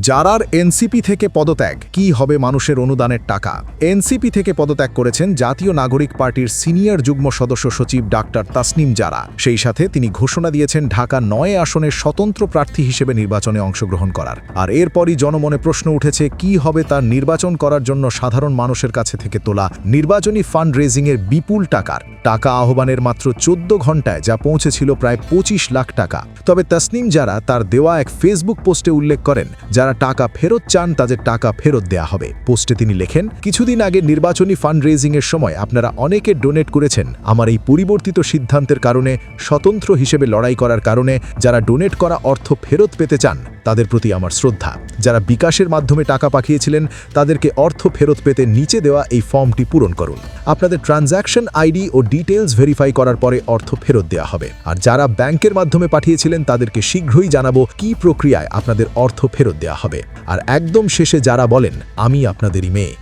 জারার NCP থেকে পদত্যাগ, কি হবে মানুষের অনুদানের টাকা? এনসিপি থেকে পদত্যাগ করেছেন জাতীয় নাগরিক পার্টির সিনিয়র যুগ্ম সদস্য সচিব ডাক্তার তাসনিম জারা। সেই সাথে তিনি ঘোষণা দিয়েছেন ঢাকা ৯ আসনের স্বতন্ত্র প্রার্থী হিসেবে নির্বাচনে অংশগ্রহণ করার। আর এরপরই জনমনে প্রশ্ন উঠেছে কি হবে তার নির্বাচন করার জন্য সাধারণ মানুষের কাছে থেকে তোলা নির্বাচনী ফান্ড রেজিংয়ের বিপুল টাকা আহ্বানের মাত্র ১৪ ঘণ্টায় যা পৌঁছেছিল প্রায় ২৫ লাখ টাকা। তবে তাসনিম জারা তার দেওয়া এক ফেসবুক পোস্টে উল্লেখ করেন যারা টাকা ফেরত চান তাদের টাকা ফেরত দেয়া হবে। পোস্টে তিনি লেখেন, কিছুদিন আগে নির্বাচনী ফান্ড রেজিংয়ের সময় আপনারা অনেকে ডোনেট করেছেন। আমার এই পরিবর্তিত সিদ্ধান্তের কারণে, স্বতন্ত্র হিসেবে লড়াই করার কারণে যারা ডোনেট করা অর্থ ফেরত পেতে চান তাদের প্রতি আমার শ্রদ্ধা। যারা বিকাশের মাধ্যমে টাকা পাঠিয়েছিলেন তাদেরকে অর্থ ফেরত পেতে নিচে দেওয়া এই ফর্মটি পূরণ করুন। আপনাদের ট্রানজ্যাকশন আইডি ও ডিটেইলস ভেরিফাই করার পরে অর্থ ফেরত দেওয়া হবে। আর যারা ব্যাংকের মাধ্যমে পাঠিয়েছিলেন তাদেরকে শীঘ্রই জানাবো কি প্রক্রিয়ায় আপনাদের অর্থ ফেরত দেওয়া হবে। আর একদম শেষে যারা বলেন আমি আপনাদেরই মেয়ে,